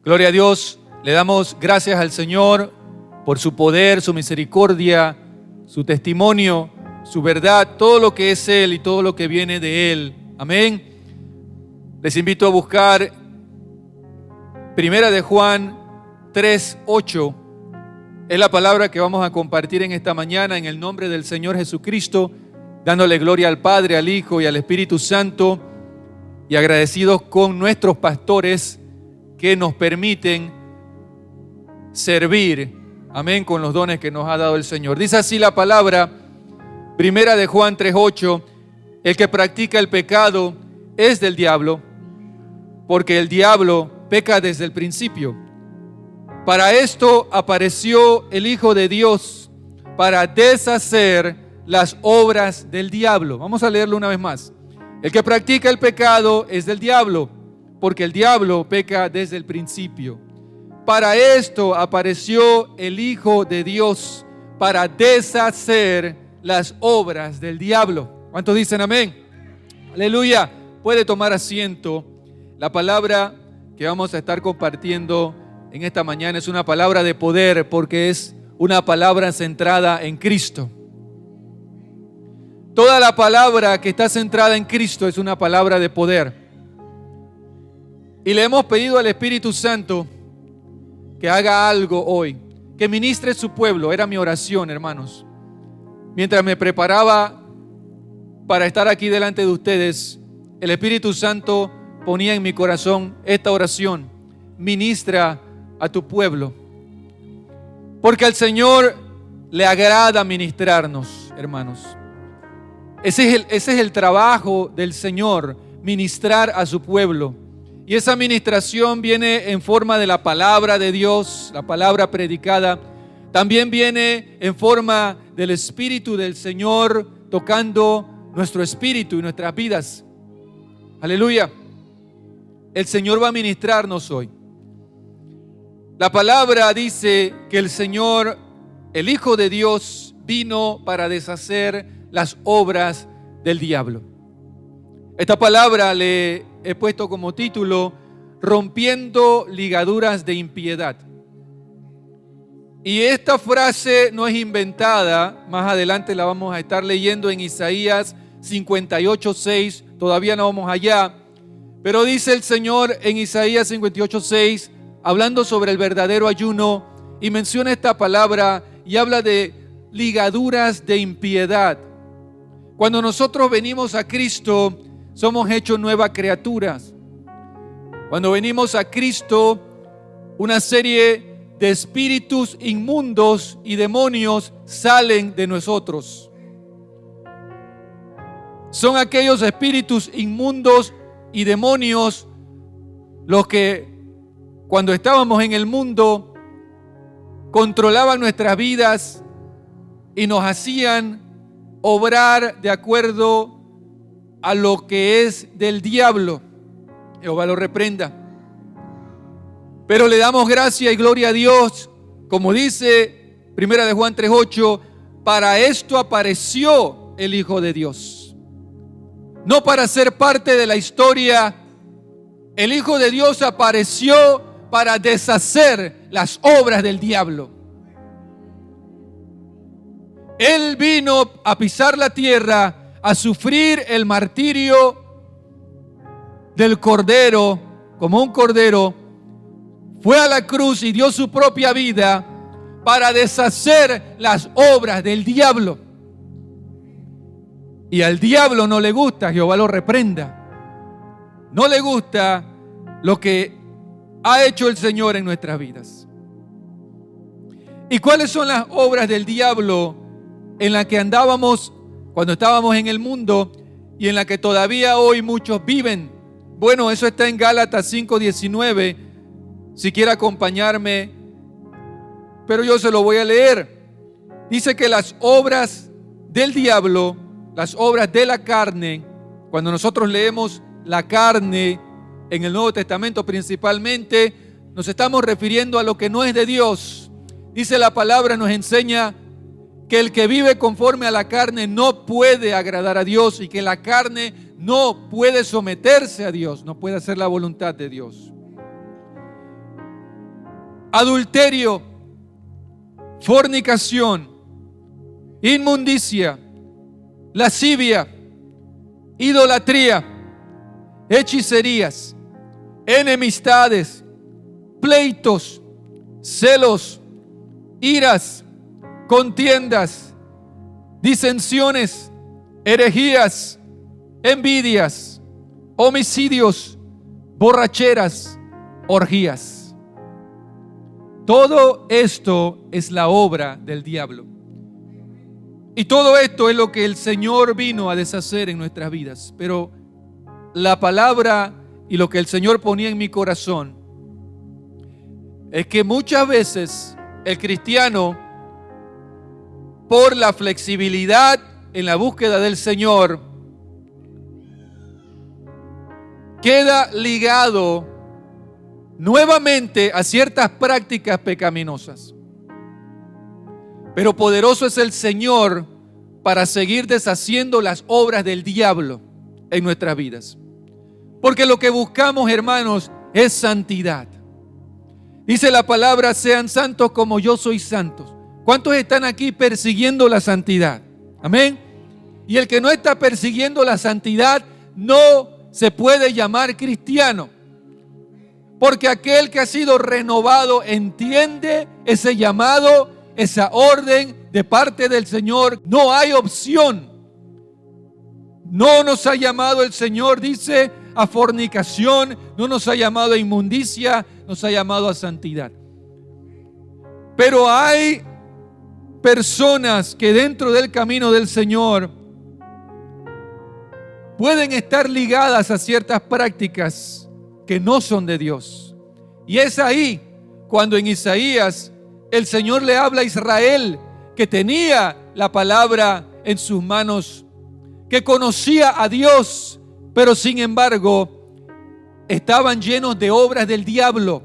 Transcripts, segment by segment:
Gloria a Dios, le damos gracias al Señor por su poder, su misericordia, su testimonio, su verdad, todo lo que es Él y todo lo que viene de Él. Amén. Les invito a buscar Primera de Juan 3:8. Es la palabra que vamos a compartir en esta mañana en el nombre del Señor Jesucristo, dándole gloria al Padre, al Hijo y al Espíritu Santo, y agradecidos con nuestros pastores que nos permiten servir, amén, con los dones que nos ha dado el Señor. Dice así la palabra, Primera de Juan 3:8, el que practica el pecado es del diablo, porque el diablo peca desde el principio. Para esto apareció el Hijo de Dios, para deshacer las obras del diablo. Vamos a leerlo una vez más. El que practica el pecado es del diablo, porque el diablo peca desde el principio. Para esto apareció el Hijo de Dios, para deshacer las obras del diablo. ¿Cuántos dicen amén? Aleluya. Puede tomar asiento. La palabra que vamos a estar compartiendo en esta mañana es una palabra de poder, porque es una palabra centrada en Cristo. Toda la palabra que está centrada en Cristo es una palabra de poder. Y le hemos pedido al Espíritu Santo que haga algo hoy, que ministre su pueblo. Era mi oración, hermanos. Mientras me preparaba para estar aquí delante de ustedes, el Espíritu Santo ponía en mi corazón esta oración: ministra a tu pueblo. Porque al Señor le agrada ministrarnos, hermanos. Ese es el trabajo del Señor, ministrar a su pueblo. Y esa ministración viene en forma de la palabra de Dios, la palabra predicada. También viene en forma del Espíritu del Señor tocando nuestro espíritu y nuestras vidas. Aleluya. El Señor va a ministrarnos hoy. La palabra dice que el Señor, el Hijo de Dios, vino para deshacer las obras del diablo. Esta palabra le he puesto como título: rompiendo ligaduras de impiedad. Y esta frase no es inventada, más adelante la vamos a estar leyendo en Isaías 58:6, todavía no vamos allá, pero dice el Señor en Isaías 58:6, hablando sobre el verdadero ayuno, y menciona esta palabra y habla de ligaduras de impiedad. Cuando nosotros venimos a Cristo, somos hechos nuevas criaturas. Cuando venimos a Cristo, una serie de espíritus inmundos y demonios salen de nosotros. Son aquellos espíritus inmundos y demonios los que, cuando estábamos en el mundo, controlaban nuestras vidas y nos hacían obrar de acuerdo a lo que es del diablo. Jehová lo reprenda. Pero le damos gracia y gloria a Dios, como dice Primera de Juan 3:8, para esto apareció el Hijo de Dios. No para ser parte de la historia. El Hijo de Dios apareció para deshacer las obras del diablo. Él vino a pisar la tierra, a sufrir el martirio del cordero, como un cordero. Fue a la cruz y dio su propia vida para deshacer las obras del diablo. Y al diablo no le gusta, Jehová lo reprenda. No le gusta lo que ha hecho el Señor en nuestras vidas. ¿Y cuáles son las obras del diablo en las que andábamos cuando estábamos en el mundo y en la que todavía hoy muchos viven? Bueno, eso está en Gálatas 5:19. Si quiere acompañarme, pero yo se lo voy a leer. Dice que las obras del diablo, las obras de la carne, cuando nosotros leemos la carne en el Nuevo Testamento principalmente, nos estamos refiriendo a lo que no es de Dios. Dice la palabra, nos enseña que el que vive conforme a la carne no puede agradar a Dios, y que la carne no puede someterse a Dios, no puede hacer la voluntad de Dios. adulterio, fornicación, inmundicia, lascivia, idolatría, hechicerías, enemistades, pleitos, celos, iras, contiendas, disensiones, herejías, envidias, homicidios, borracheras, orgías. Todo esto es la obra del diablo. Y todo esto es lo que el Señor vino a deshacer en nuestras vidas. Pero la palabra y lo que el Señor ponía en mi corazón es que muchas veces el cristiano, por la flexibilidad en la búsqueda del Señor, queda ligado nuevamente a ciertas prácticas pecaminosas. Pero poderoso es el Señor para seguir deshaciendo las obras del diablo en nuestras vidas. Porque lo que buscamos, hermanos, es santidad. Dice la palabra, sean santos como yo soy santo. ¿Cuántos están aquí persiguiendo la santidad? Amén. Y el que no está persiguiendo la santidad no se puede llamar cristiano. Porque aquel que ha sido renovado entiende ese llamado, esa orden de parte del Señor. No hay opción. No nos ha llamado el Señor, dice, a fornicación, no nos ha llamado a inmundicia, nos ha llamado a santidad. Pero hay personas que dentro del camino del Señor pueden estar ligadas a ciertas prácticas que no son de Dios. Y es ahí cuando en Isaías el Señor le habla a Israel, que tenía la palabra en sus manos, que conocía a Dios, pero sin embargo estaban llenos de obras del diablo.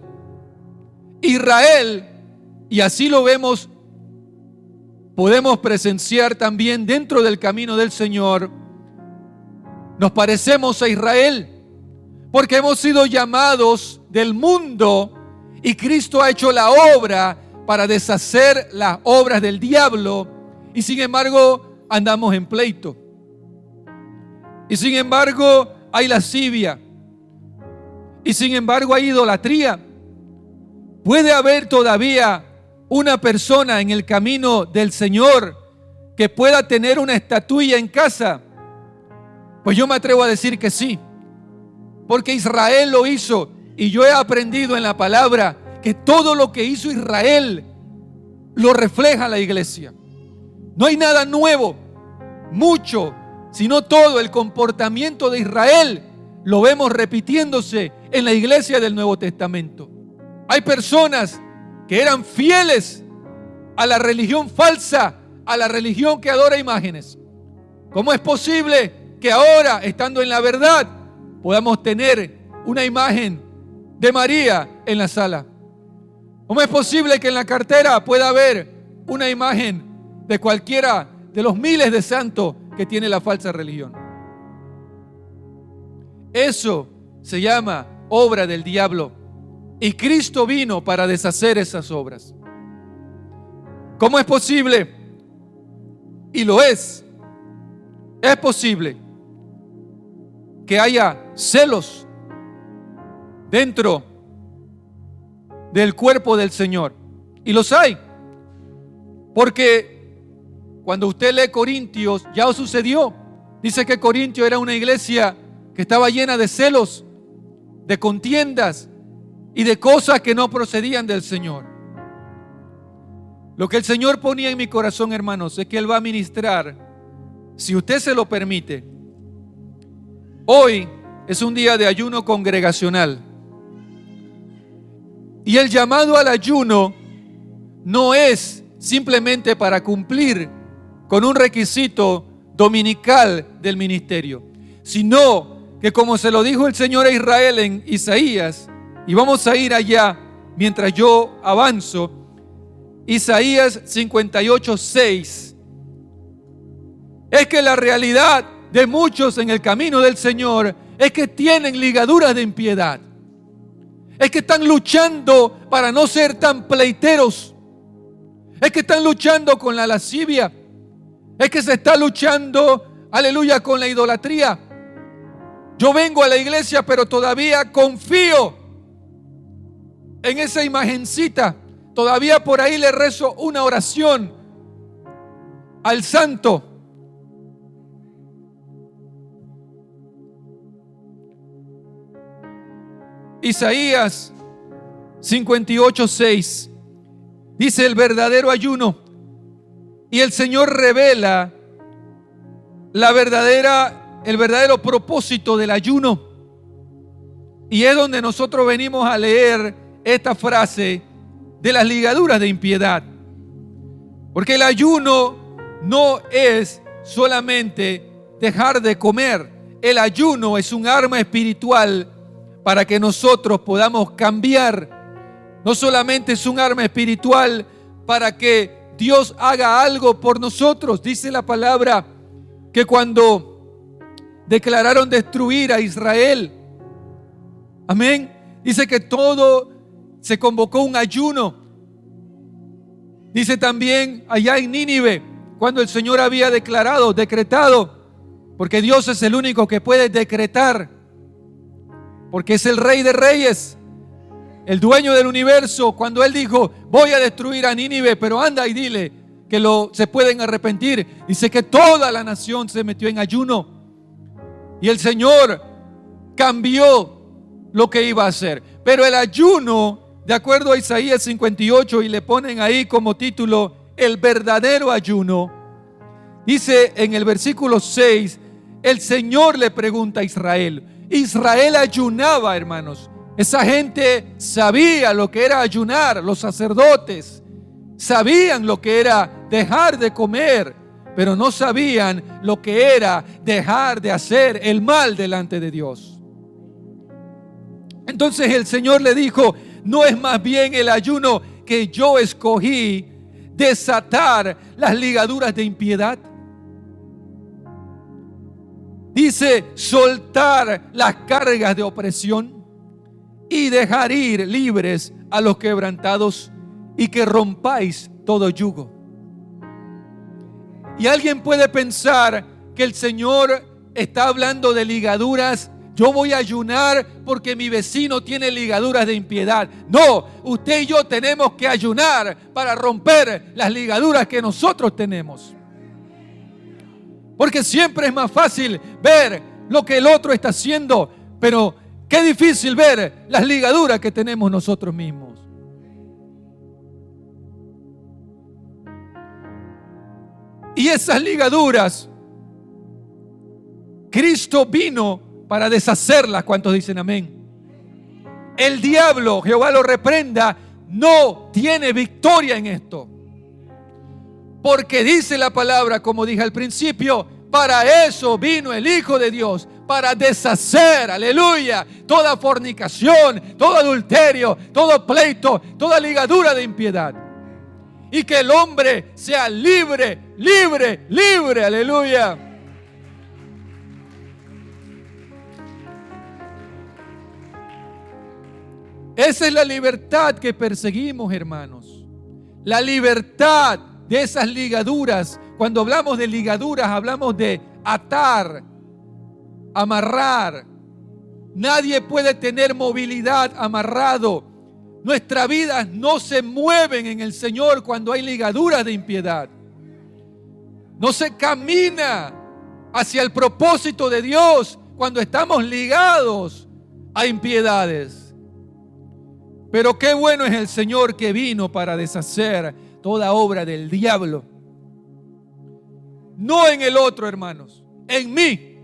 Israel, y así lo vemos, podemos presenciar también dentro del camino del Señor, nos parecemos a Israel, porque hemos sido llamados del mundo y Cristo ha hecho la obra para deshacer las obras del diablo, y sin embargo andamos en pleito. Y sin embargo hay lascivia. Y sin embargo hay idolatría. Puede haber todavía una persona en el camino del Señor que pueda tener una estatuilla en casa. Pues yo me atrevo a decir que sí. Porque Israel lo hizo. Y yo he aprendido en la palabra que todo lo que hizo Israel lo refleja la iglesia. No hay nada nuevo, mucho, sino todo el comportamiento de Israel lo vemos repitiéndose en la iglesia del Nuevo Testamento. Hay personas que eran fieles a la religión falsa, a la religión que adora imágenes. ¿Cómo es posible que ahora, estando en la verdad, podamos tener una imagen de María en la sala? ¿Cómo es posible que en la cartera pueda haber una imagen de cualquiera de los miles de santos que tiene la falsa religión? Eso se llama obra del diablo. Y Cristo vino para deshacer esas obras. ¿Cómo es posible? Y lo es. Es posible que haya celos dentro del cuerpo del Señor. Y los hay. Porque cuando usted lee Corintios, ya sucedió. Dice que Corintios era una iglesia que estaba llena de celos, de contiendas y de cosas que no procedían del Señor. Lo que el Señor ponía en mi corazón, hermanos, es que Él va a ministrar, si usted se lo permite. Hoy es un día de ayuno congregacional. Y el llamado al ayuno no es simplemente para cumplir con un requisito dominical del ministerio, sino que, como se lo dijo el Señor a Israel en Isaías, y vamos a ir allá mientras yo avanzo, Isaías 58:6, es que la realidad de muchos en el camino del Señor es que tienen ligaduras de impiedad. Es que están luchando para no ser tan pleiteros. Es que están luchando con la lascivia. Es que se está luchando, aleluya, con la idolatría. Yo vengo a la iglesia, pero todavía confío en esa imagencita. Todavía por ahí le rezo una oración al santo. Isaías 58:6 dice: el verdadero ayuno, y el Señor revela el verdadero propósito del ayuno. Y es donde nosotros venimos a leer esta frase de las ligaduras de impiedad. Porque el ayuno no es solamente dejar de comer. El ayuno es un arma espiritual para que nosotros podamos cambiar. No solamente es un arma espiritual para que Dios haga algo por nosotros. Dice la palabra que cuando declararon destruir a Israel, amén, dice que se convocó un ayuno. Dice también allá en Nínive, cuando el Señor había decretado, porque Dios es el único que puede decretar, porque es el Rey de Reyes, el dueño del universo. Cuando Él dijo: voy a destruir a Nínive, pero anda y dile que se pueden arrepentir, dice que toda la nación se metió en ayuno. Y el Señor cambió lo que iba a hacer. Pero el ayuno, de acuerdo a Isaías 58, y le ponen ahí como título el verdadero ayuno, dice en el versículo 6, el Señor le pregunta a Israel. Israel ayunaba, hermanos. Esa gente sabía lo que era ayunar. Los sacerdotes sabían lo que era dejar de comer, pero no sabían lo que era dejar de hacer el mal delante de Dios. Entonces el Señor le dijo: ¿no es más bien el ayuno que yo escogí desatar las ligaduras de impiedad? Dice: soltar las cargas de opresión y dejar ir libres a los quebrantados, y que rompáis todo yugo. Y alguien puede pensar que el Señor está hablando de ligaduras. Yo voy a ayunar porque mi vecino tiene ligaduras de impiedad. No, usted y yo tenemos que ayunar para romper las ligaduras que nosotros tenemos. Porque siempre es más fácil ver lo que el otro está haciendo, pero qué difícil ver las ligaduras que tenemos nosotros mismos. Y esas ligaduras, Cristo vino para deshacerlas. ¿Cuántos dicen amén? El diablo, Jehová lo reprenda, no tiene victoria en esto. Porque dice la palabra, como dije al principio, para eso vino el Hijo de Dios, para deshacer, aleluya, toda fornicación, todo adulterio, todo pleito, toda ligadura de impiedad. Y que el hombre sea libre, libre, libre, aleluya. Esa es la libertad que perseguimos, hermanos. La libertad de esas ligaduras. Cuando hablamos de ligaduras, hablamos de atar, amarrar. Nadie puede tener movilidad amarrado. Nuestras vidas no se mueven en el Señor cuando hay ligaduras de impiedad. No se camina hacia el propósito de Dios cuando estamos ligados a impiedades. Pero qué bueno es el Señor que vino para deshacer toda obra del diablo. No en el otro, hermanos, en mí.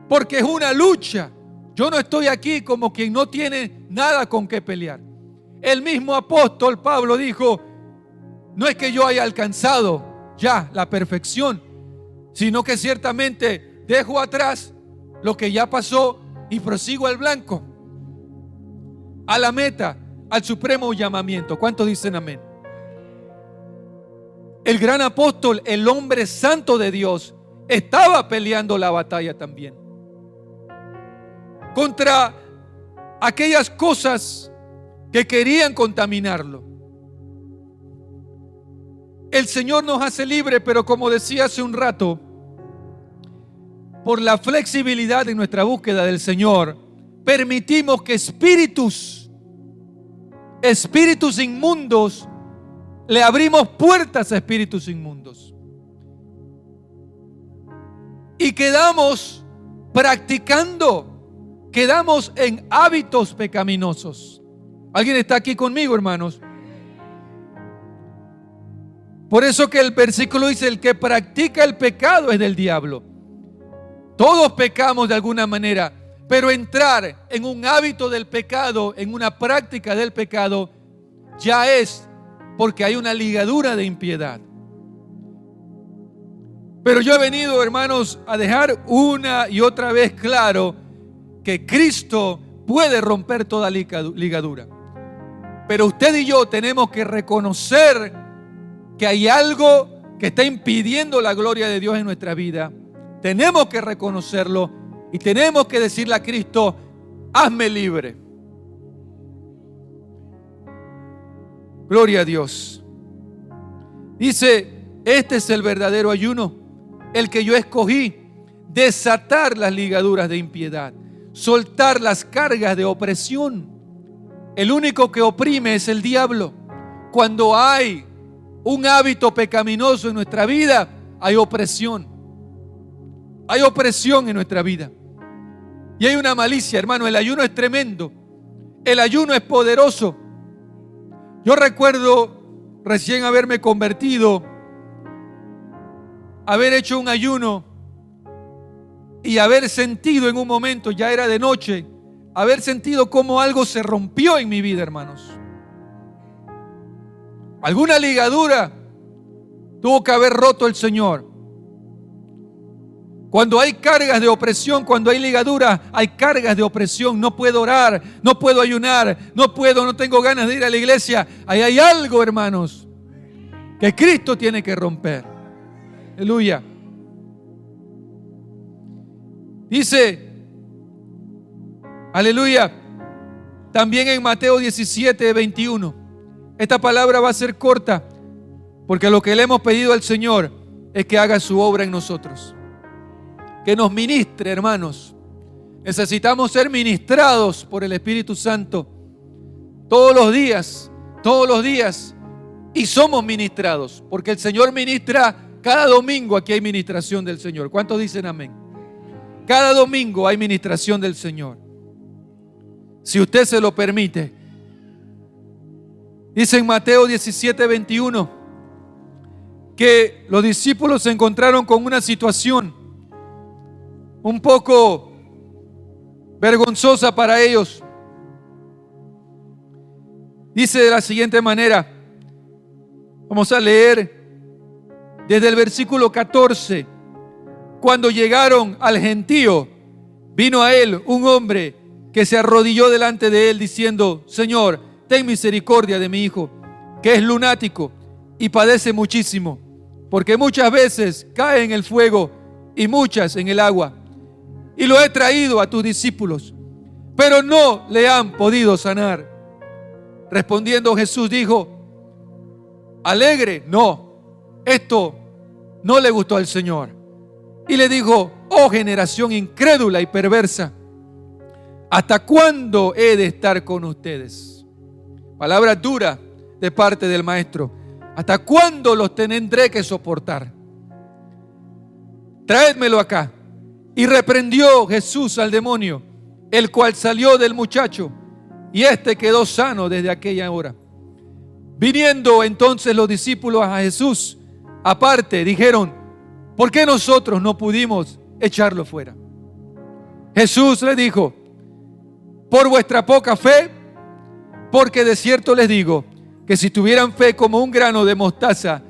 Porque es una lucha. Yo no estoy aquí como quien no tiene nada con qué pelear. El mismo apóstol Pablo dijo: no es que yo haya alcanzado ya la perfección, sino que ciertamente dejo atrás lo que ya pasó y prosigo al blanco, a la meta, al supremo llamamiento. ¿Cuántos dicen amén? El gran apóstol, el hombre santo de Dios, estaba peleando la batalla también contra aquellas cosas que querían contaminarlo. El Señor nos hace libre, pero como decía hace un rato, por la flexibilidad en nuestra búsqueda del Señor, permitimos que espíritus inmundos, le abrimos puertas a espíritus inmundos. Y quedamos practicando, quedamos en hábitos pecaminosos. ¿Alguien está aquí conmigo, hermanos? Por eso que el versículo dice: el que practica el pecado es del diablo. Todos pecamos de alguna manera, pero entrar en un hábito del pecado, en una práctica del pecado, ya es porque hay una ligadura de impiedad. Pero yo he venido, hermanos, a dejar una y otra vez claro que Cristo puede romper toda ligadura. Pero usted y yo tenemos que reconocer que hay algo que está impidiendo la gloria de Dios en nuestra vida. Tenemos que reconocerlo y tenemos que decirle a Cristo: hazme libre. Gloria a Dios. Dice: este es el verdadero ayuno, el que yo escogí: desatar las ligaduras de impiedad, soltar las cargas de opresión. El único que oprime es el diablo. Cuando hay un hábito pecaminoso en nuestra vida, hay opresión. Hay opresión en nuestra vida. Y hay una malicia, hermano. El ayuno es tremendo. El ayuno es poderoso. Yo recuerdo recién haberme convertido, haber hecho un ayuno y haber sentido en un momento, ya era de noche, haber sentido como algo se rompió en mi vida, hermanos. Alguna ligadura tuvo que haber roto el Señor. Cuando hay cargas de opresión, cuando hay ligaduras, hay cargas de opresión. No puedo orar, no puedo ayunar, no tengo ganas de ir a la iglesia. Ahí hay algo, hermanos, que Cristo tiene que romper. Aleluya. Dice, aleluya, también en Mateo 17, 21. Esta palabra va a ser corta, porque lo que le hemos pedido al Señor es que haga su obra en nosotros. Que nos ministre, hermanos. Necesitamos ser ministrados por el Espíritu Santo todos los días, y somos ministrados, porque el Señor ministra cada domingo. Aquí hay ministración del Señor. ¿Cuántos dicen amén? Cada domingo hay ministración del Señor, si usted se lo permite. Dice en Mateo 17, 21 que los discípulos se encontraron con una situación un poco vergonzosa para ellos. Dice de la siguiente manera, vamos a leer desde el versículo 14. Cuando llegaron al gentío, vino a él un hombre que se arrodilló delante de él diciendo: Señor, ten misericordia de mi hijo, que es lunático y padece muchísimo, porque muchas veces cae en el fuego y muchas en el agua. Y lo he traído a tus discípulos, pero no le han podido sanar. Respondiendo Jesús dijo: alegre, no, esto no le gustó al Señor. Y le dijo: oh generación incrédula y perversa, ¿hasta cuándo he de estar con ustedes? Palabra dura de parte del maestro. ¿Hasta cuándo los tendré que soportar? Traédmelo acá. Y reprendió Jesús al demonio, el cual salió del muchacho, y éste quedó sano desde aquella hora. Viniendo entonces los discípulos a Jesús aparte, dijeron: ¿por qué nosotros no pudimos echarlo fuera? Jesús les dijo: por vuestra poca fe, porque de cierto les digo que si tuvieran fe como un grano de mostaza,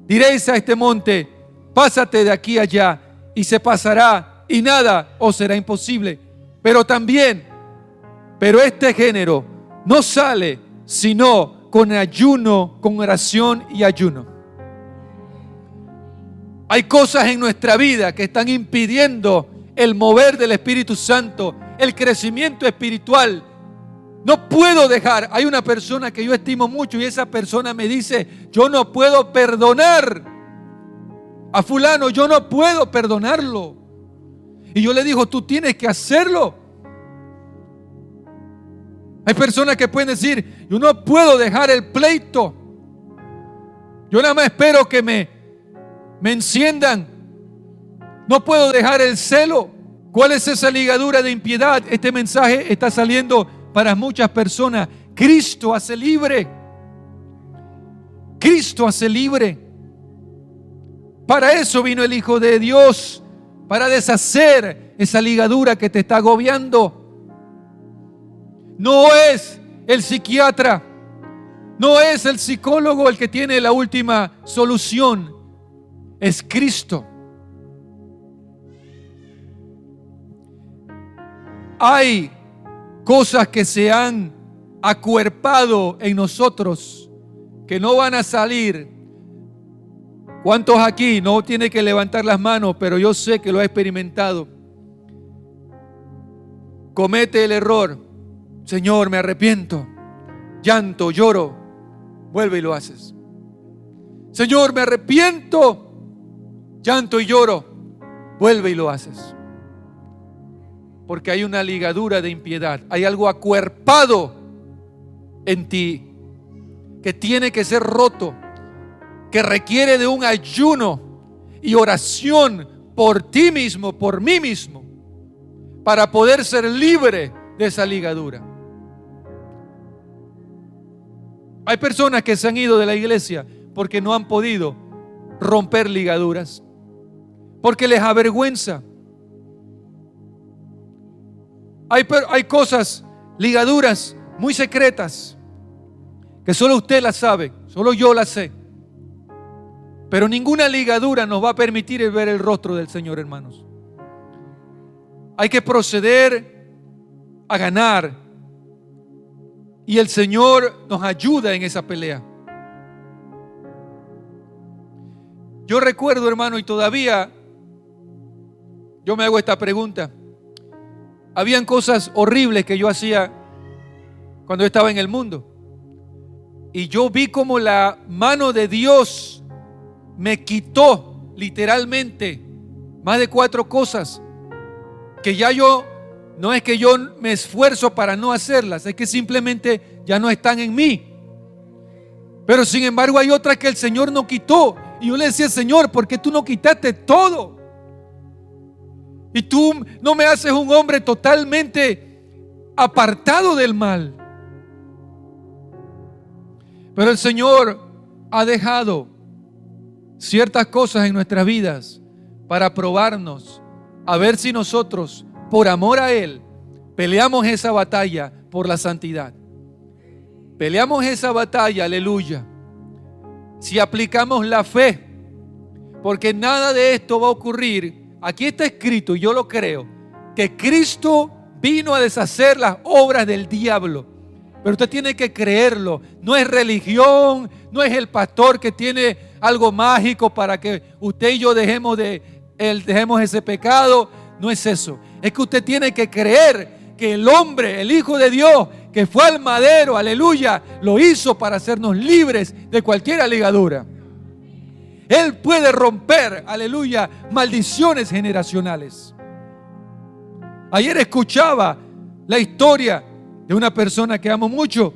diréis a este monte: pásate de aquí allá, y se pasará, y nada os será imposible. Pero este género no sale sino con ayuno, con oración y ayuno. Hay cosas en nuestra vida que están impidiendo el mover del Espíritu Santo, el crecimiento espiritual. No puedo dejar. Hay una persona que yo estimo mucho y esa persona me dice: yo no puedo perdonar a fulano, yo no puedo perdonarlo. Y yo le digo: tú tienes que hacerlo. Hay personas que pueden decir: yo no puedo dejar el pleito, yo nada más espero que me enciendan, no puedo dejar el celo. ¿Cuál es esa ligadura de impiedad? Este mensaje está saliendo para muchas personas. Cristo hace libre. Cristo hace libre. Para eso vino el Hijo de Dios, para deshacer esa ligadura que te está agobiando. No es el psiquiatra, no es el psicólogo el que tiene la última solución, es Cristo. Hay cosas que se han acuerpado en nosotros que no van a salir. ¿Cuántos aquí? No tiene que levantar las manos, pero yo sé que lo ha experimentado. Comete el error: Señor, me arrepiento. Llanto, lloro. Vuelve y lo haces. Señor, me arrepiento. Llanto y lloro. Vuelve y lo haces. Porque hay una ligadura de impiedad. Hay algo acuerpado en ti que tiene que ser roto, que requiere de un ayuno y oración por ti mismo, por mí mismo, para poder ser libre de esa ligadura. Hay personas que se han ido de la iglesia porque no han podido romper ligaduras, porque les avergüenza. Hay cosas, ligaduras muy secretas, que solo usted las sabe, solo yo las sé. Pero ninguna ligadura nos va a permitir ver el rostro del Señor, hermanos. Hay que proceder a ganar. Y el Señor nos ayuda en esa pelea. Yo recuerdo, hermano, y todavía yo me hago esta pregunta. Habían cosas horribles que yo hacía cuando yo estaba en el mundo. Y yo vi como la mano de Dios me quitó literalmente más de 4 cosas que ya yo, no es que yo me esfuerzo para no hacerlas, es que simplemente ya no están en mí. Pero sin embargo hay otras que el Señor no quitó. Y yo le decía: Señor, ¿por qué tú no quitaste todo? Y tú no me haces un hombre totalmente apartado del mal. Pero el Señor ha dejado ciertas cosas en nuestras vidas para probarnos, a ver si nosotros, por amor a Él, peleamos esa batalla por la santidad. Peleamos esa batalla, aleluya, si aplicamos la fe, porque nada de esto va a ocurrir. Aquí está escrito, y yo lo creo, que Cristo vino a deshacer las obras del diablo. Pero usted tiene que creerlo. No es religión, no es el pastor que tiene algo mágico para que usted y yo dejemos ese pecado. No es eso. Es que usted tiene que creer que el hombre, el Hijo de Dios, que fue al madero, aleluya, lo hizo para hacernos libres de cualquier ligadura. Él puede romper, aleluya, maldiciones generacionales. Ayer escuchaba la historia de una persona que amo mucho,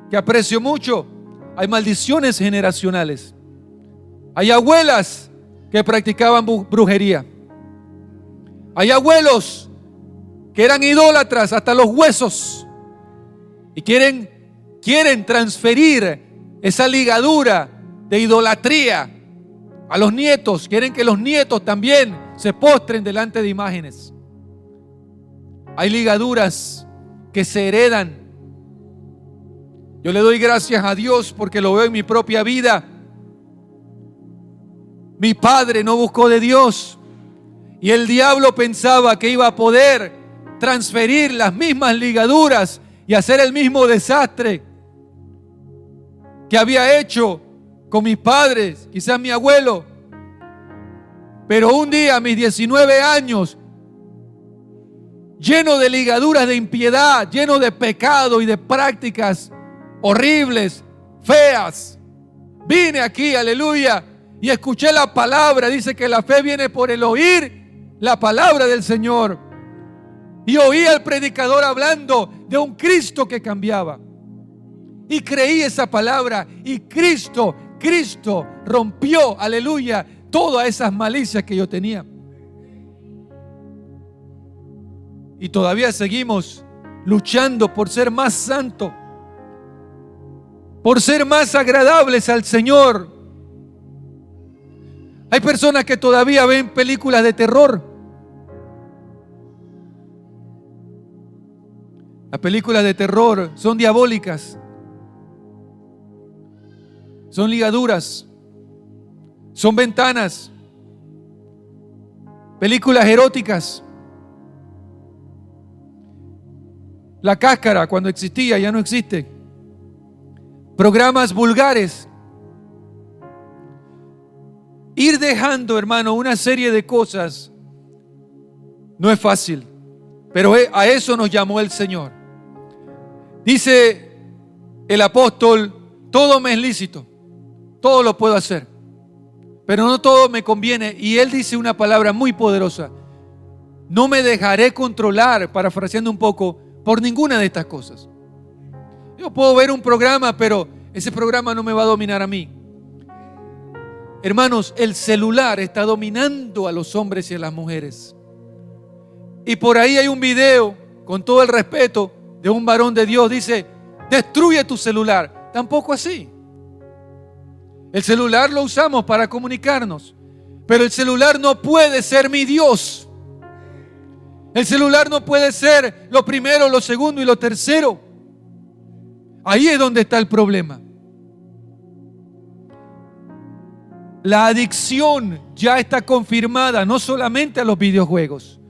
que aprecio mucho. Hay maldiciones generacionales. Hay abuelas que practicaban brujería. Hay abuelos que eran idólatras hasta los huesos y quieren transferir esa ligadura de idolatría a los nietos. Quieren que los nietos también se postren delante de imágenes. Hay ligaduras que se heredan. Yo le doy gracias a Dios porque lo veo en mi propia vida. Mi padre no buscó de Dios y el diablo pensaba que iba a poder transferir las mismas ligaduras y hacer el mismo desastre que había hecho con mis padres, quizás mi abuelo. Pero un día, a mis 19 años, lleno de ligaduras de impiedad, lleno de pecado y de prácticas horribles, feas, vine aquí, aleluya, y escuché la palabra. Dice que la fe viene por el oír la palabra del Señor. Y oí al predicador hablando de un Cristo que cambiaba. Y creí esa palabra, y Cristo rompió, aleluya, todas esas malicias que yo tenía. Y todavía seguimos luchando por ser más santos, por ser más agradables al Señor. Hay personas que todavía ven películas de terror. Las películas de terror son diabólicas, son ligaduras, son ventanas, películas eróticas. La Cáscara, cuando existía, ya no existe. Programas vulgares. Ir dejando, hermano, una serie de cosas no es fácil, pero a eso nos llamó el Señor. Dice el apóstol: todo me es lícito, todo lo puedo hacer, pero no todo me conviene. Y él dice una palabra muy poderosa: no me dejaré controlar, parafraseando un poco, por ninguna de estas cosas. Yo puedo ver un programa, pero ese programa no me va a dominar a mí. Hermanos, el celular está dominando a los hombres y a las mujeres. Y por ahí hay un video, con todo el respeto, de un varón de Dios. Dice: destruye tu celular. Tampoco así. El celular lo usamos para comunicarnos, pero el celular no puede ser mi Dios. El celular no puede ser lo primero, lo segundo y lo tercero. Ahí es donde está el problema. La adicción ya está confirmada, no solamente a los videojuegos,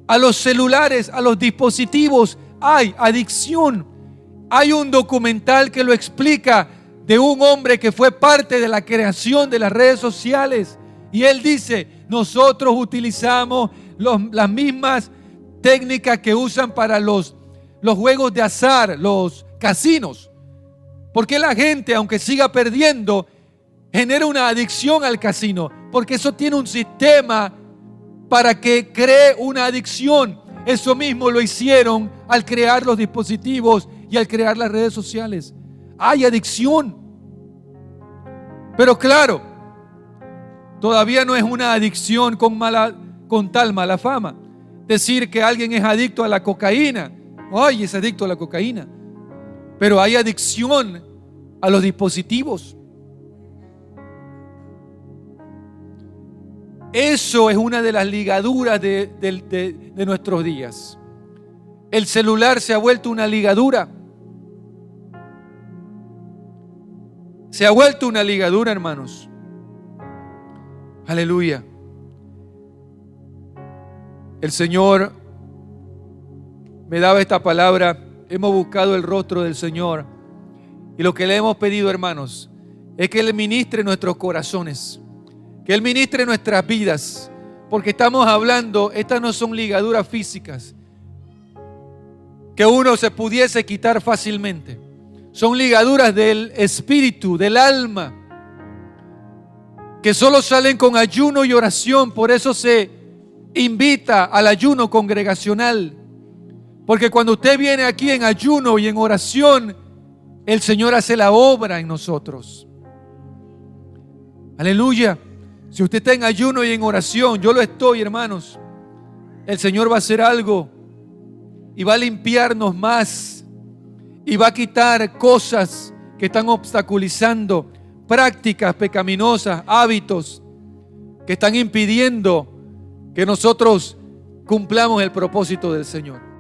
a los celulares, a los dispositivos. Hay adicción. Hay un documental que lo explica, de un hombre que fue parte de la creación de las redes sociales. Y él dice: nosotros utilizamos las mismas técnicas que usan para los juegos de azar, los casinos. Porque la gente, aunque siga perdiendo, genera una adicción al casino, porque eso tiene un sistema para que cree una adicción. Eso mismo lo hicieron al crear los dispositivos y al crear las redes sociales. Hay adicción. Pero claro, todavía no es una adicción con tal mala fama. Decir que alguien es adicto a la cocaína, ay, es adicto a la cocaína. Pero hay adicción a los dispositivos. Eso es una de las ligaduras de nuestros días. El celular se ha vuelto una ligadura. Se ha vuelto una ligadura, hermanos. Aleluya. El Señor me daba esta palabra. Hemos buscado el rostro del Señor. Y lo que le hemos pedido, hermanos, es que Él ministre nuestros corazones. Que Él ministre nuestras vidas. Porque estamos hablando, estas no son ligaduras físicas que uno se pudiese quitar fácilmente. Son ligaduras del espíritu, del alma, que solo salen con ayuno y oración. Por eso se invita al ayuno congregacional. Porque cuando usted viene aquí en ayuno y en oración, el Señor hace la obra en nosotros. Aleluya. Si usted está en ayuno y en oración, yo lo estoy, hermanos, el Señor va a hacer algo y va a limpiarnos más y va a quitar cosas que están obstaculizando, prácticas pecaminosas, hábitos que están impidiendo que nosotros cumplamos el propósito del Señor.